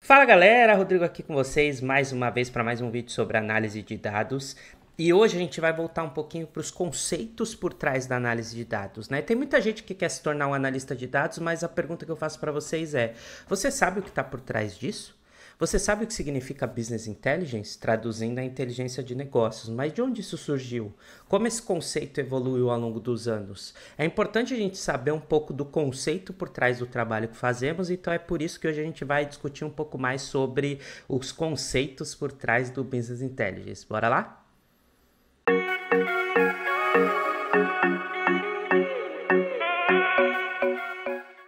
Fala galera, Rodrigo aqui com vocês mais uma vez para mais um vídeo sobre análise de dados. E hoje a gente vai voltar um pouquinho para os conceitos por trás da análise de dados, né? Tem muita gente que quer se tornar um analista de dados, mas a pergunta que eu faço para vocês é: você sabe o que está por trás disso? Você sabe o que significa Business Intelligence, traduzindo a inteligência de negócios, mas de onde isso surgiu? Como esse conceito evoluiu ao longo dos anos? É importante a gente saber um pouco do conceito por trás do trabalho que fazemos, então é por isso que hoje a gente vai discutir um pouco mais sobre os conceitos por trás do Business Intelligence. Bora lá?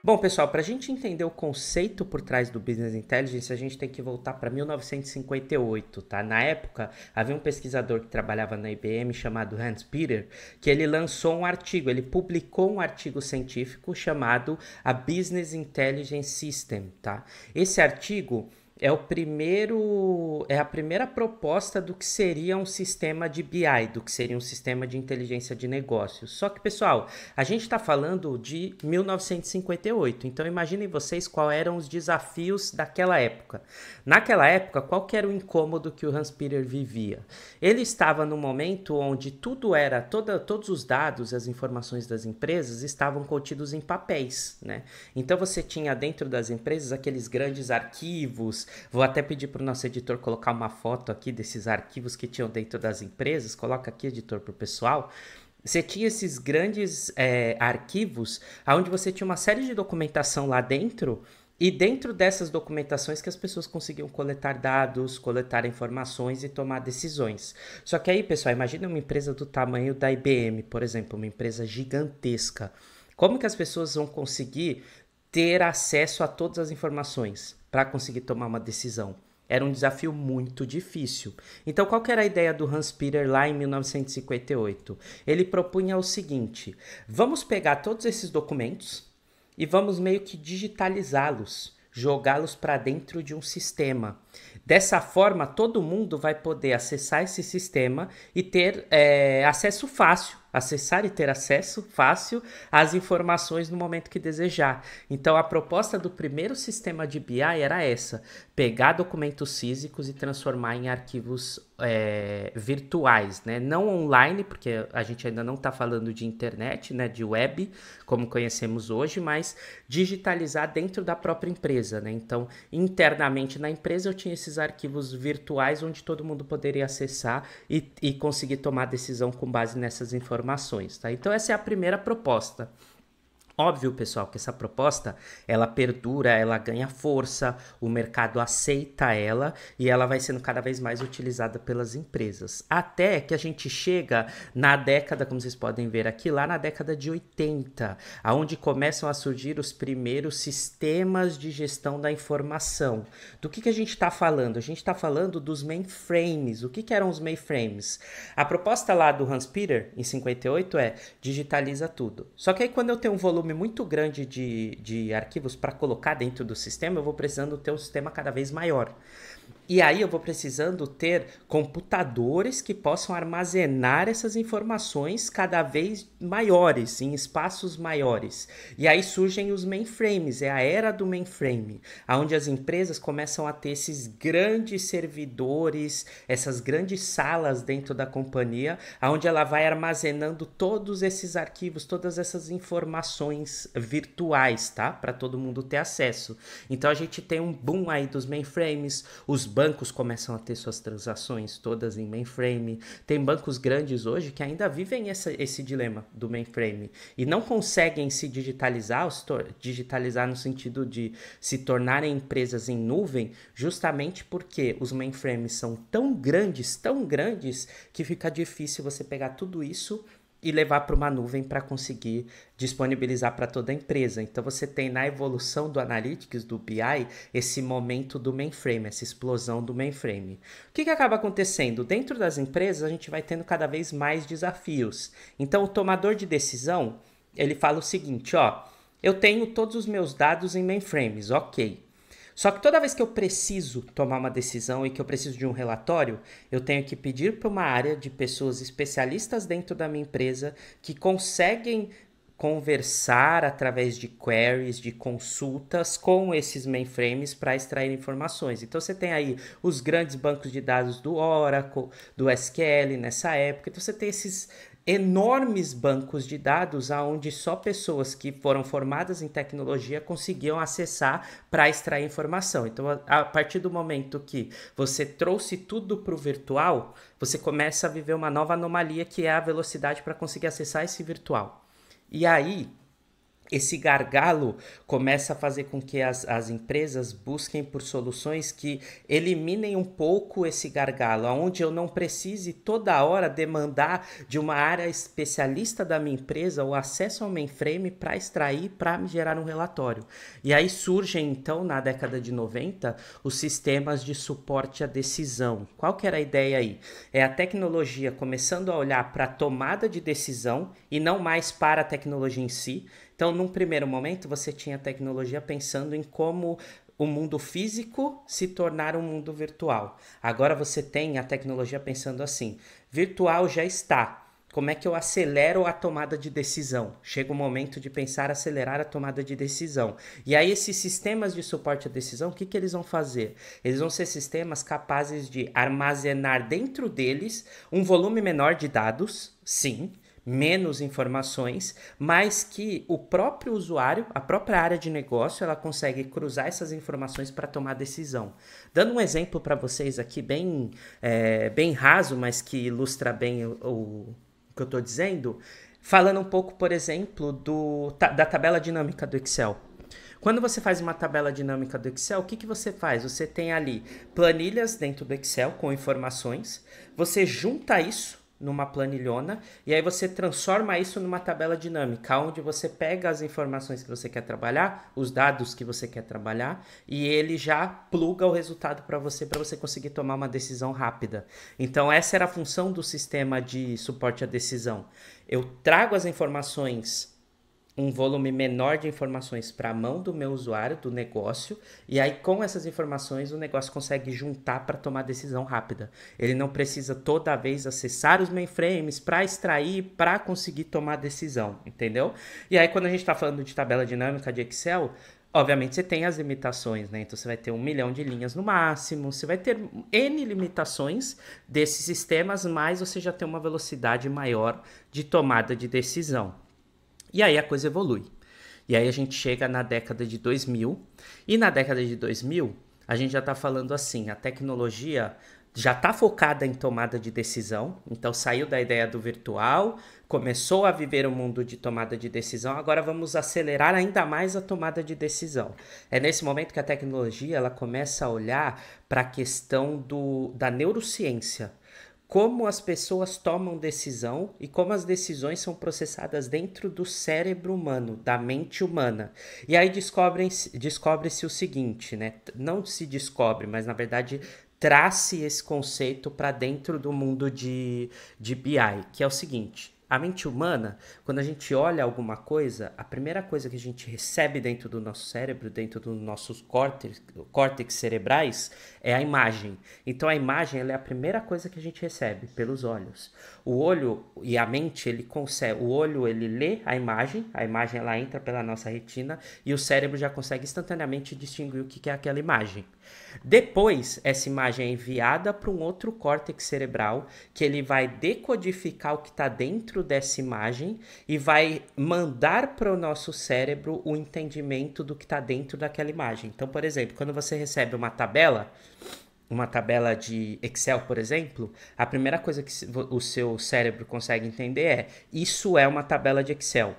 Bom, pessoal, para a gente entender o conceito por trás do Business Intelligence, a gente tem que voltar para 1958, tá? Na época, havia um pesquisador que trabalhava na IBM chamado Hans Peter, que ele lançou um artigo, ele publicou um artigo científico chamado a Business Intelligence System, tá? Esse artigo é a primeira proposta do que seria um sistema de BI, do que seria um sistema de inteligência de negócios. Só que, pessoal, a gente está falando de 1958, então imaginem vocês quais eram os desafios daquela época. Naquela época, qual que era o incômodo que o Hans Peter vivia? Ele estava num momento onde todos os dados, as informações das empresas estavam contidos em papéis, né? Então você tinha dentro das empresas aqueles grandes arquivos. Vou até pedir para o nosso editor colocar uma foto aqui desses arquivos que tinham dentro das empresas. Coloca aqui, editor, para o pessoal. Você tinha esses grandes arquivos onde você tinha uma série de documentação lá dentro, e dentro dessas documentações que as pessoas conseguiam coletar dados, coletar informações e tomar decisões. Só que aí, pessoal, imagina uma empresa do tamanho da IBM, por exemplo, uma empresa gigantesca. Como que as pessoas vão conseguir ter acesso a todas as informações para conseguir tomar uma decisão? Era um desafio muito difícil. Então, qual que era a ideia do Hans Peter lá em 1958? Ele propunha o seguinte: vamos pegar todos esses documentos e vamos meio que digitalizá-los, jogá-los para dentro de um sistema. Dessa forma, todo mundo vai poder acessar esse sistema e ter acesso fácil, acessar e ter acesso fácil às informações no momento que desejar. Então, a proposta do primeiro sistema de BI era essa: pegar documentos físicos e transformar em arquivos virtuais, né? Não online, porque a gente ainda não está falando de internet, né? De web, como conhecemos hoje, mas digitalizar dentro da própria empresa, né? Então, internamente na empresa eu tinha esses arquivos virtuais onde todo mundo poderia acessar e conseguir tomar decisão com base nessas informações, tá? Então essa é a primeira proposta. Óbvio, pessoal, que essa proposta, ela perdura, ela ganha força, o mercado aceita ela e ela vai sendo cada vez mais utilizada pelas empresas. Até que a gente chega na década, como vocês podem ver aqui, lá na década de 80, onde começam a surgir os primeiros sistemas de gestão da informação. Do que a gente está falando? A gente está falando dos mainframes. O que eram os mainframes? A proposta lá do Hans Peter, em 58, é digitaliza tudo. Só que aí quando eu tenho um volume muito grande de arquivos para colocar dentro do sistema, eu vou precisando ter um sistema cada vez maior. E aí eu vou precisando ter computadores que possam armazenar essas informações cada vez maiores, em espaços maiores. E aí surgem os mainframes, é a era do mainframe, onde as empresas começam a ter esses grandes servidores, essas grandes salas dentro da companhia, onde ela vai armazenando todos esses arquivos, todas essas informações virtuais, tá? Para todo mundo ter acesso. Então a gente tem um boom aí dos mainframes, os bancos começam a ter suas transações todas em mainframe. Tem bancos grandes hoje que ainda vivem esse dilema do mainframe e não conseguem se digitalizar no sentido de se tornarem empresas em nuvem, justamente porque os mainframes são tão grandes, que fica difícil você pegar tudo isso e levar para uma nuvem para conseguir disponibilizar para toda a empresa. Então você tem na evolução do Analytics, do BI, esse momento do mainframe, essa explosão do mainframe. O que acaba acontecendo? Dentro das empresas a gente vai tendo cada vez mais desafios. Então o tomador de decisão, ele fala o seguinte, ó, eu tenho todos os meus dados em mainframes, ok. Só que toda vez que eu preciso tomar uma decisão e que eu preciso de um relatório, eu tenho que pedir para uma área de pessoas especialistas dentro da minha empresa que conseguem conversar através de queries, de consultas com esses mainframes para extrair informações. Então você tem aí os grandes bancos de dados do Oracle, do SQL nessa época. Então você tem esses enormes bancos de dados aonde só pessoas que foram formadas em tecnologia conseguiam acessar para extrair informação. Então, a partir do momento que você trouxe tudo para o virtual, você começa a viver uma nova anomalia que é a velocidade para conseguir acessar esse virtual. E aí, esse gargalo começa a fazer com que as empresas busquem por soluções que eliminem um pouco esse gargalo, onde eu não precise toda hora demandar de uma área especialista da minha empresa o acesso ao mainframe para extrair, para me gerar um relatório. E aí surgem, então, na década de 90, os sistemas de suporte à decisão. Qual que era a ideia aí? É a tecnologia começando a olhar para a tomada de decisão e não mais para a tecnologia em si. Então, num primeiro momento, você tinha a tecnologia pensando em como o mundo físico se tornar um mundo virtual. Agora você tem a tecnologia pensando assim, virtual já está. Como é que eu acelero a tomada de decisão? Chega o momento de pensar acelerar a tomada de decisão. E aí esses sistemas de suporte à decisão, o que eles vão fazer? Eles vão ser sistemas capazes de armazenar dentro deles um volume menor de dados, sim, menos informações, mas que o próprio usuário, a própria área de negócio, ela consegue cruzar essas informações para tomar decisão. Dando um exemplo para vocês aqui bem raso, mas que ilustra bem o que eu estou dizendo, falando um pouco, por exemplo, da tabela dinâmica do Excel. Quando você faz uma tabela dinâmica do Excel, o que você faz? Você tem ali planilhas dentro do Excel com informações, você junta isso numa planilhona, e aí você transforma isso numa tabela dinâmica, onde você pega as informações que você quer trabalhar, os dados que você quer trabalhar, e ele já pluga o resultado para você conseguir tomar uma decisão rápida. Então essa era a função do sistema de suporte à decisão. Eu trago as informações, um volume menor de informações para a mão do meu usuário, do negócio, e aí com essas informações o negócio consegue juntar para tomar decisão rápida. Ele não precisa toda vez acessar os mainframes para extrair, para conseguir tomar decisão, entendeu? E aí quando a gente está falando de tabela dinâmica de Excel, obviamente você tem as limitações, né? Então você vai ter 1 milhão de linhas no máximo, você vai ter N limitações desses sistemas, mas você já tem uma velocidade maior de tomada de decisão. E aí a coisa evolui. E aí a gente chega na década de 2000. E na década de 2000, a gente já está falando assim, a tecnologia já está focada em tomada de decisão. Então saiu da ideia do virtual, começou a viver o mundo de tomada de decisão. Agora vamos acelerar ainda mais a tomada de decisão. É nesse momento que a tecnologia ela começa a olhar para a questão da neurociência. Como as pessoas tomam decisão e como as decisões são processadas dentro do cérebro humano, da mente humana. E aí descobre-se o seguinte, né? Não se descobre, mas na verdade traz-se esse conceito para dentro do mundo de BI, que é o seguinte. A mente humana, quando a gente olha alguma coisa, a primeira coisa que a gente recebe dentro do nosso cérebro, dentro dos nossos córtex cerebrais, é a imagem. Então a imagem ela é a primeira coisa que a gente recebe pelos olhos. O olho e a mente, o olho ele lê a imagem ela entra pela nossa retina e o cérebro já consegue instantaneamente distinguir o que é aquela imagem. Depois, essa imagem é enviada para um outro córtex cerebral que ele vai decodificar o que está dentro dessa imagem e vai mandar para o nosso cérebro o entendimento do que está dentro daquela imagem. Então, por exemplo, quando você recebe uma tabela de Excel, por exemplo, a primeira coisa que o seu cérebro consegue entender é isso é uma tabela de Excel.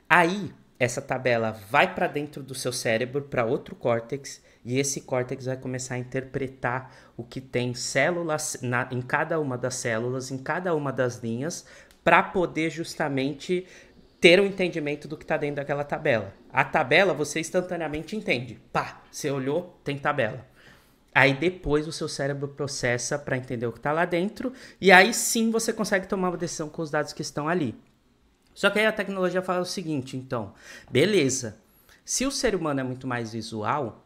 Aí, essa tabela vai para dentro do seu cérebro, para outro córtex, e esse córtex vai começar a interpretar o que tem células em cada uma das células, em cada uma das linhas, para poder justamente ter um entendimento do que está dentro daquela tabela. A tabela você instantaneamente entende. Pá, você olhou, tem tabela. Aí depois o seu cérebro processa para entender o que está lá dentro, e aí sim você consegue tomar uma decisão com os dados que estão ali. Só que aí a tecnologia fala o seguinte, então, beleza, se o ser humano é muito mais visual,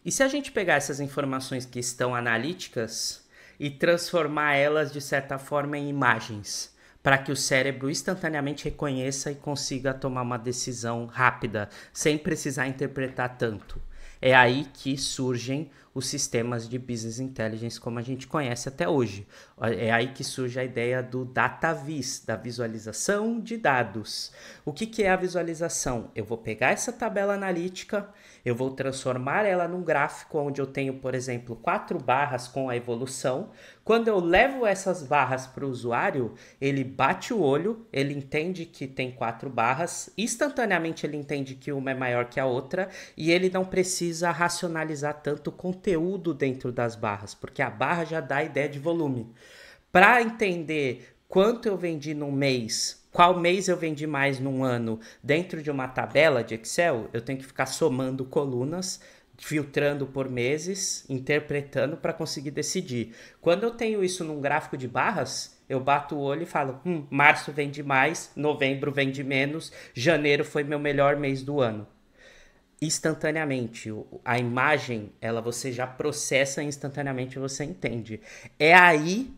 e se a gente pegar essas informações que estão analíticas e transformar elas de certa forma em imagens? para que o cérebro instantaneamente reconheça e consiga tomar uma decisão rápida, sem precisar interpretar tanto. É aí que surgem os sistemas de Business Intelligence como a gente conhece até hoje. É aí que surge a ideia do Data Vis, da visualização de dados. O que é a visualização? Eu vou pegar essa tabela analítica, eu vou transformar ela num gráfico onde eu tenho, por exemplo, 4 barras com a evolução. Quando eu levo essas barras para o usuário, ele bate o olho, ele entende que tem 4 barras, instantaneamente ele entende que uma é maior que a outra e ele não precisa racionalizar tanto o conteúdo dentro das barras, porque a barra já dá a ideia de volume. Para entender quanto eu vendi num mês, qual mês eu vendi mais num ano, dentro de uma tabela de Excel, eu tenho que ficar somando colunas, filtrando por meses, interpretando para conseguir decidir. Quando eu tenho isso num gráfico de barras, eu bato o olho e falo, março vende mais, novembro vende menos, janeiro foi meu melhor mês do ano. Instantaneamente, a imagem, você já processa instantaneamente e você entende. É aí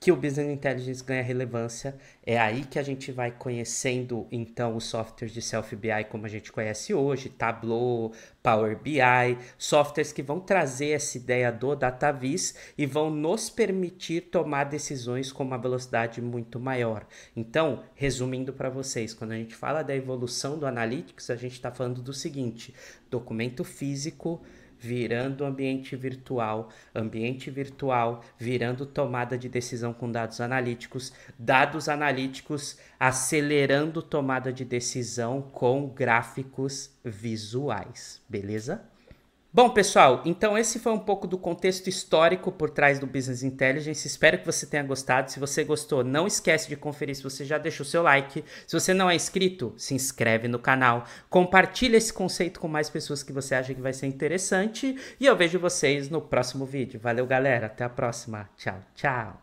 que o Business Intelligence ganha relevância, é aí que a gente vai conhecendo, então, os softwares de Self-BI como a gente conhece hoje, Tableau, Power BI, softwares que vão trazer essa ideia do DataVis e vão nos permitir tomar decisões com uma velocidade muito maior. Então, resumindo para vocês, quando a gente fala da evolução do Analytics, a gente está falando do seguinte, documento físico virando ambiente virtual virando tomada de decisão com dados analíticos acelerando tomada de decisão com gráficos visuais, beleza? Bom, pessoal, então esse foi um pouco do contexto histórico por trás do Business Intelligence. Espero que você tenha gostado. Se você gostou, não esquece de conferir se você já deixou seu like. Se você não é inscrito, se inscreve no canal. Compartilha esse conceito com mais pessoas que você acha que vai ser interessante. E eu vejo vocês no próximo vídeo. Valeu, galera. Até a próxima. Tchau, tchau.